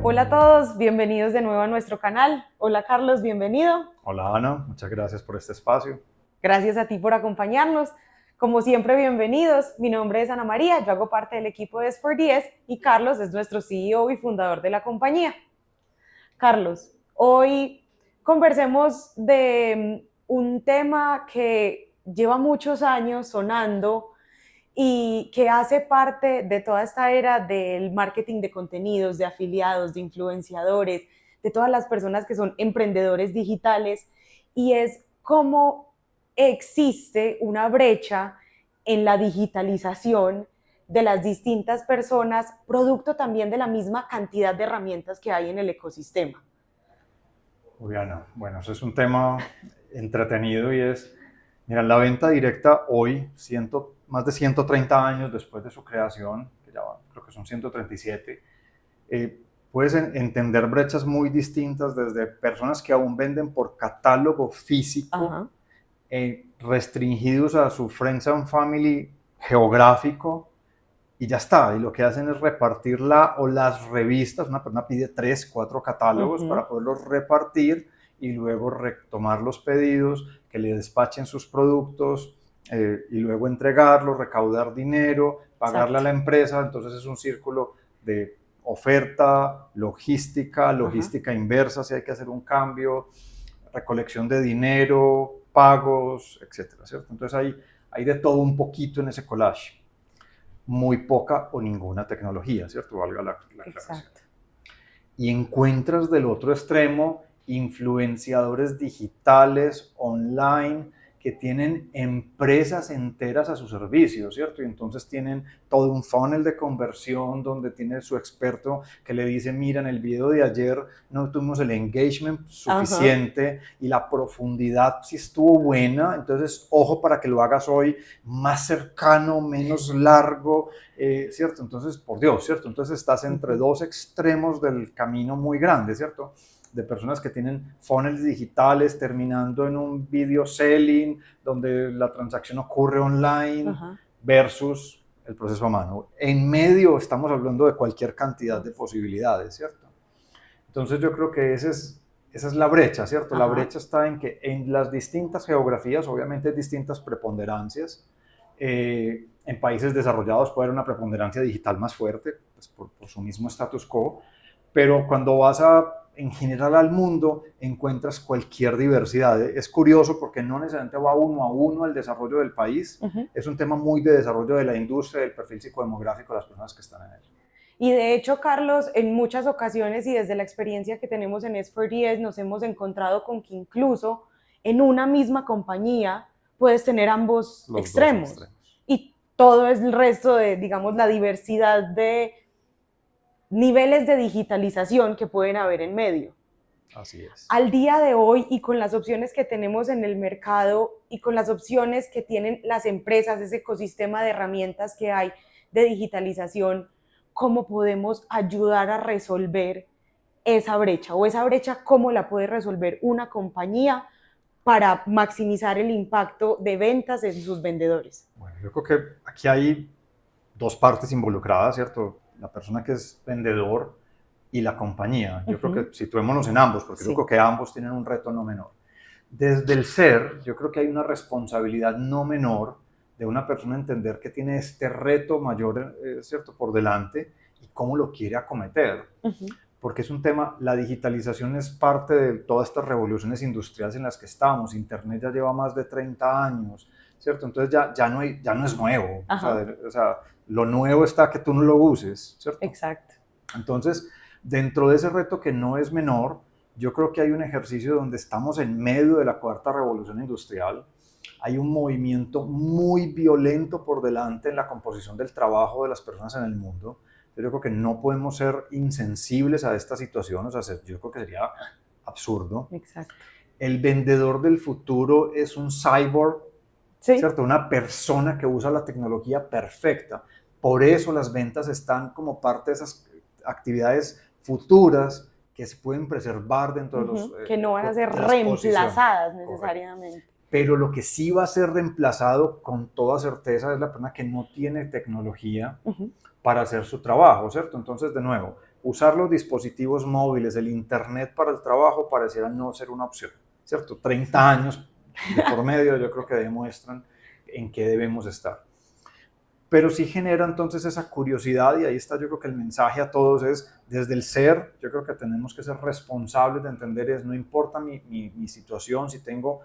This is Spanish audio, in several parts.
Hola a todos, bienvenidos de nuevo a nuestro canal. Hola Carlos, bienvenido. Hola Ana, muchas gracias por este espacio. Gracias a ti por acompañarnos. Como siempre, bienvenidos. Mi nombre es Ana María, yo hago parte del equipo de S4DS y Carlos es nuestro CEO y fundador de la compañía. Carlos, hoy conversemos de un tema que lleva muchos años sonando y que hace parte de toda esta era del marketing de contenidos, de afiliados, de influenciadores, de todas las personas que son emprendedores digitales, y es cómo existe una brecha en la digitalización de las distintas personas, producto también de la misma cantidad de herramientas que hay en el ecosistema. Uy, Ana, bueno, eso es un tema entretenido y es, mira, la venta directa hoy, más de 130 años después de su creación, que ya creo que son 137, puedes entender brechas muy distintas desde personas que aún venden por catálogo físico, Ajá. Restringidos a su Friends and Family geográfico, y ya está. Y lo que hacen es repartirla o las revistas. Una persona pide 3, 4 catálogos para poderlos repartir y luego retomar los pedidos, que le despachen sus productos y luego entregarlos, recaudar dinero, pagarle a Exacto. la empresa. Entonces es un círculo de oferta, logística, Ajá. logística inversa si hay que hacer un cambio, recolección de dinero, pagos, etcétera, ¿cierto? Entonces hay de todo un poquito en ese collage. Muy poca o ninguna tecnología, ¿cierto? Valga la aclaración. Exacto. Y encuentras del otro extremo influenciadores digitales online que tienen empresas enteras a su servicio, ¿cierto? Y entonces tienen todo un funnel de conversión donde tiene su experto que le dice, mira, en el video de ayer no tuvimos el engagement Ajá. suficiente y la profundidad sí estuvo buena, entonces ojo para que lo hagas hoy más cercano, menos largo, ¿cierto? Entonces, por Dios, ¿cierto? Entonces estás entre dos extremos del camino muy grande, ¿cierto? De personas que tienen funnels digitales terminando en un video selling donde la transacción ocurre online Ajá. versus el proceso a mano. En medio estamos hablando de cualquier cantidad de posibilidades, ¿cierto? Entonces yo creo que esa es la brecha, ¿cierto? La Ajá. brecha está en que en las distintas geografías, obviamente hay distintas preponderancias. En países desarrollados puede haber una preponderancia digital más fuerte, pues por su mismo status quo, pero cuando vas en general al mundo, encuentras cualquier diversidad. Es curioso porque no necesariamente va uno a uno al desarrollo del país, Ujú. es un tema muy de desarrollo de la industria, del perfil psicodemográfico de las personas que están en él. Y de hecho, Carlos, en muchas ocasiones y desde la experiencia que tenemos en S4DS, nos hemos encontrado con que incluso en una misma compañía puedes tener ambos Los dos extremos extremos. y todo es el resto de, digamos, la diversidad de niveles de digitalización que pueden haber en medio. Así es. Al día de hoy y con las opciones que tenemos en el mercado y con las opciones que tienen las empresas, ese ecosistema de herramientas que hay de digitalización, ¿cómo podemos ayudar a resolver esa brecha? O esa brecha, ¿cómo la puede resolver una compañía para maximizar el impacto de ventas en sus vendedores? Bueno, yo creo que aquí hay dos partes involucradas, ¿cierto? La persona que es vendedor y la compañía. Yo creo que situémonos en ambos, porque yo Sí. creo que ambos tienen un reto no menor. Desde el ser, yo creo que hay una responsabilidad no menor de una persona entender que tiene este reto mayor, ¿cierto?, por delante y cómo lo quiere acometer. Porque es un tema, la digitalización es parte de todas estas revoluciones industriales en las que estamos. Internet ya lleva más de 30 años, ¿cierto? Entonces ya no es nuevo. Ajá. O sea, lo nuevo está que tú no lo uses, ¿cierto? Exacto. Entonces, dentro de ese reto que no es menor, yo creo que hay un ejercicio donde estamos en medio de la cuarta revolución industrial. Hay un movimiento muy violento por delante en la composición del trabajo de las personas en el mundo. Yo creo que no podemos ser insensibles a esta situación. O sea, yo creo que sería absurdo. Exacto. El vendedor del futuro es un cyborg, Sí. ¿cierto? Una persona que usa la tecnología perfecta. Por eso las ventas están como parte de esas actividades futuras que se pueden preservar dentro Que no van a ser de las posiciones. reemplazadas Correcto. necesariamente. pero lo que sí va a ser reemplazado con toda certeza es la persona que no tiene tecnología para hacer su trabajo, ¿cierto? Entonces, de nuevo, usar los dispositivos móviles, el internet para el trabajo pareciera no ser una opción, ¿cierto? 30 años de por medio yo creo que demuestran en qué debemos estar. Pero sí genera entonces esa curiosidad, y ahí está, yo creo que el mensaje a todos es, desde el ser, yo creo que tenemos que ser responsables de entender es, no importa mi situación, si tengo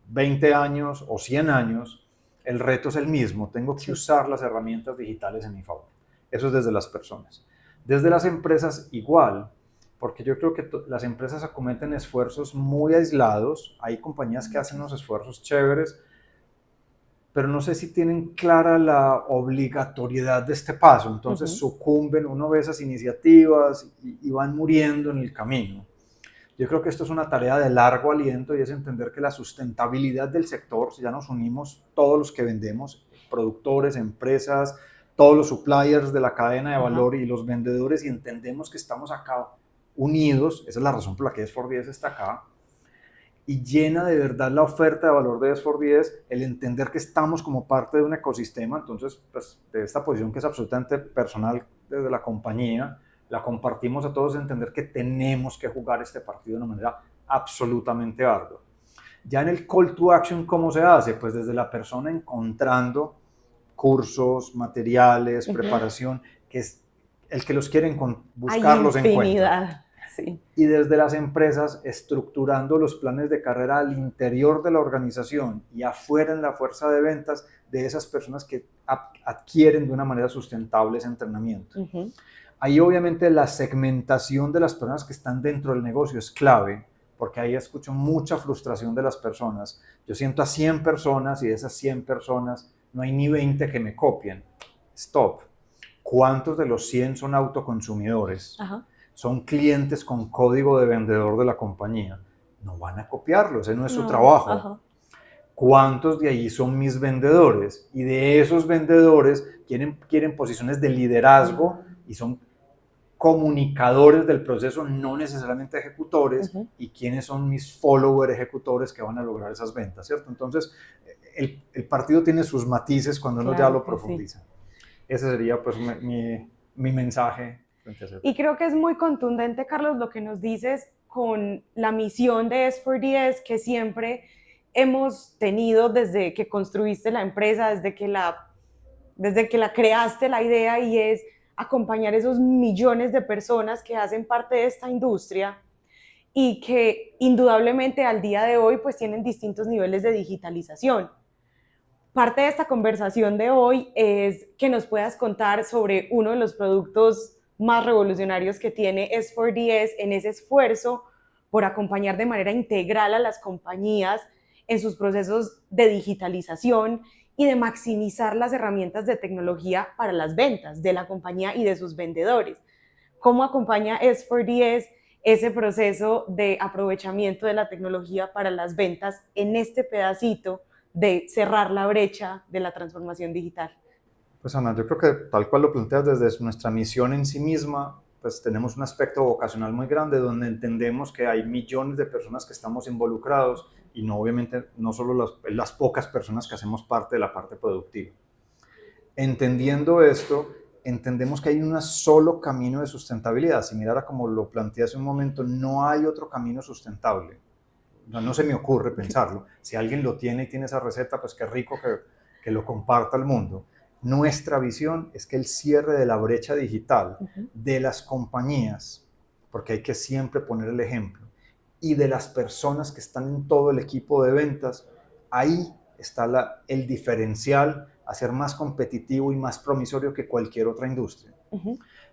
20 años o 100 años, el reto es el mismo, tengo que usar las herramientas digitales en mi favor. Eso es desde las personas. Desde las empresas igual, porque yo creo que las empresas acometen esfuerzos muy aislados, hay compañías que hacen unos esfuerzos chéveres, pero no sé si tienen clara la obligatoriedad de este paso, entonces sucumben, uno ve esas iniciativas y van muriendo en el camino. Yo creo que esto es una tarea de largo aliento y es entender que la sustentabilidad del sector, si ya nos unimos todos los que vendemos, productores, empresas, todos los suppliers de la cadena de valor y los vendedores, y entendemos que estamos acá unidos, esa es la razón por la que S410 está acá, y llena de verdad la oferta de valor de S410, el entender que estamos como parte de un ecosistema. Entonces, pues, de esta posición que es absolutamente personal desde la compañía, la compartimos a todos, entender que tenemos que jugar este partido de una manera absolutamente ardua. Ya en el call to action, ¿cómo se hace? Pues desde la persona encontrando cursos, materiales, preparación, que es el que los quieren buscar, los encuentra. Sí. Y desde las empresas estructurando los planes de carrera al interior de la organización y afuera en la fuerza de ventas de esas personas que adquieren de una manera sustentable ese entrenamiento. Ahí obviamente la segmentación de las personas que están dentro del negocio es clave, porque ahí escucho mucha frustración de las personas. Yo siento a 100 personas y de esas 100 personas no hay ni 20 que me copien. Stop. ¿Cuántos de los 100 son autoconsumidores? Son clientes con código de vendedor de la compañía? No van a copiarlo, ese no es su trabajo. ¿Cuántos de ahí son mis vendedores? Y de esos vendedores quieren posiciones de liderazgo y son comunicadores del proceso, no necesariamente ejecutores, y quiénes son mis follower ejecutores que van a lograr esas ventas, ¿cierto? Entonces, el partido tiene sus matices cuando uno ya lo profundiza. Sí. Ese sería pues mi mensaje. Y creo que es muy contundente, Carlos, lo que nos dices con la misión de S4DS que siempre hemos tenido desde que construiste la empresa, desde que la creaste la idea, y es acompañar esos millones de personas que hacen parte de esta industria y que indudablemente al día de hoy pues tienen distintos niveles de digitalización. Parte de esta conversación de hoy es que nos puedas contar sobre uno de los productos más revolucionarios que tiene S4DS en ese esfuerzo por acompañar de manera integral a las compañías en sus procesos de digitalización y de maximizar las herramientas de tecnología para las ventas de la compañía y de sus vendedores. ¿Cómo acompaña S4DS ese proceso de aprovechamiento de la tecnología para las ventas en este pedacito de cerrar la brecha de la transformación digital? Pues Ana, yo creo que tal cual lo planteas, desde nuestra misión en sí misma, pues tenemos un aspecto vocacional muy grande donde entendemos que hay millones de personas que estamos involucrados y no, obviamente no solo las pocas personas que hacemos parte de la parte productiva. Entendiendo esto, entendemos que hay un solo camino de sustentabilidad. Si mirara como lo planteé hace un momento, no hay otro camino sustentable. No se me ocurre pensarlo. Si alguien lo tiene y tiene esa receta, pues qué rico que lo comparta al mundo. Nuestra visión es que el cierre de la brecha digital de las compañías, porque hay que siempre poner el ejemplo, y de las personas que están en todo el equipo de ventas, ahí está el diferencial a ser más competitivo y más promisorio que cualquier otra industria.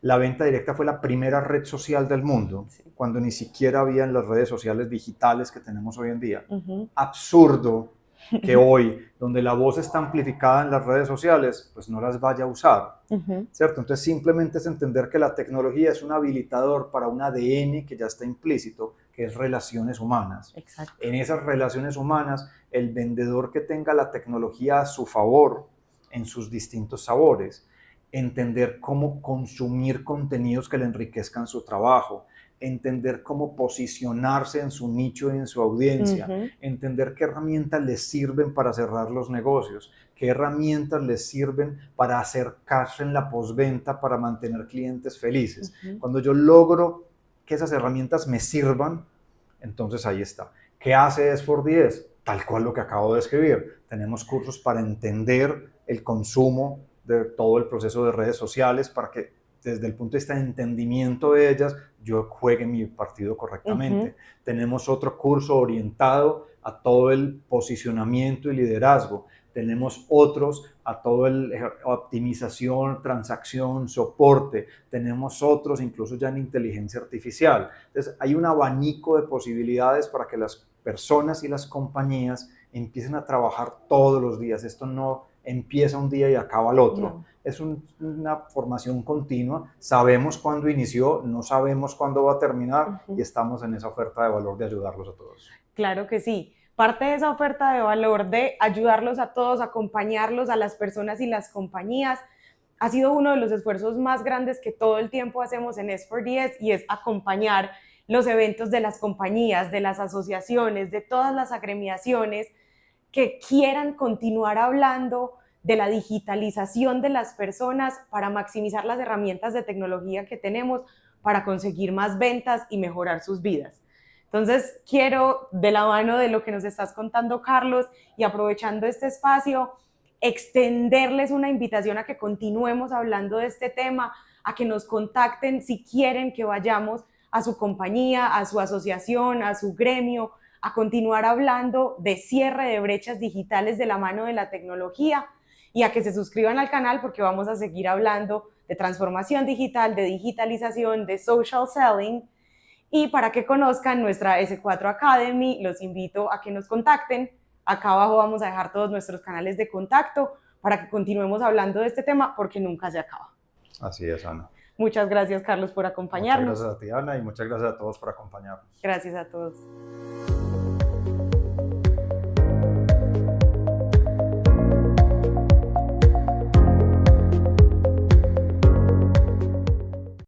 La venta directa fue la primera red social del mundo, cuando ni siquiera habían las redes sociales digitales que tenemos hoy en día. Absurdo que hoy, donde la voz está amplificada en las redes sociales, pues no las vaya a usar, ¿cierto? Entonces simplemente es entender que la tecnología es un habilitador para un ADN que ya está implícito, que es relaciones humanas. Exacto. En esas relaciones humanas, el vendedor que tenga la tecnología a su favor, en sus distintos sabores, entender cómo consumir contenidos que le enriquezcan su trabajo, entender cómo posicionarse en su nicho y en su audiencia, entender qué herramientas les sirven para cerrar los negocios, qué herramientas les sirven para acercarse en la postventa, para mantener clientes felices. Cuando yo logro que esas herramientas me sirvan, entonces ahí está. ¿Qué hace S4DS? Tal cual lo que acabo de escribir. Tenemos cursos para entender el consumo de todo el proceso de redes sociales para que desde el punto de vista de entendimiento de ellas yo juegue mi partido correctamente. Tenemos otro curso orientado a todo el posicionamiento y liderazgo. Tenemos otros a todo el optimización, transacción, soporte. Tenemos otros incluso ya en inteligencia artificial. Entonces hay un abanico de posibilidades para que las personas y las compañías empiecen a trabajar todos los días. Esto no empieza un día y acaba el otro. No. Es una formación continua. Sabemos cuándo inició, no sabemos cuándo va a terminar y estamos en esa oferta de valor de ayudarlos a todos. Claro que sí. Parte de esa oferta de valor de ayudarlos a todos, acompañarlos a las personas y las compañías, ha sido uno de los esfuerzos más grandes que todo el tiempo hacemos en S4DS y es acompañar los eventos de las compañías, de las asociaciones, de todas las agremiaciones que quieran continuar hablando de la digitalización de las personas para maximizar las herramientas de tecnología que tenemos para conseguir más ventas y mejorar sus vidas. Entonces, quiero, de la mano de lo que nos estás contando, Carlos, y aprovechando este espacio, extenderles una invitación a que continuemos hablando de este tema, a que nos contacten si quieren que vayamos a su compañía, a su asociación, a su gremio, a continuar hablando de cierre de brechas digitales de la mano de la tecnología y a que se suscriban al canal porque vamos a seguir hablando de transformación digital, de digitalización, de social selling. Y para que conozcan nuestra S4 Academy, los invito a que nos contacten. Acá abajo vamos a dejar todos nuestros canales de contacto para que continuemos hablando de este tema porque nunca se acaba. Así es, Ana. Muchas gracias, Carlos, por acompañarnos. Muchas gracias a ti, Ana, y muchas gracias a todos por acompañarnos. Gracias a todos.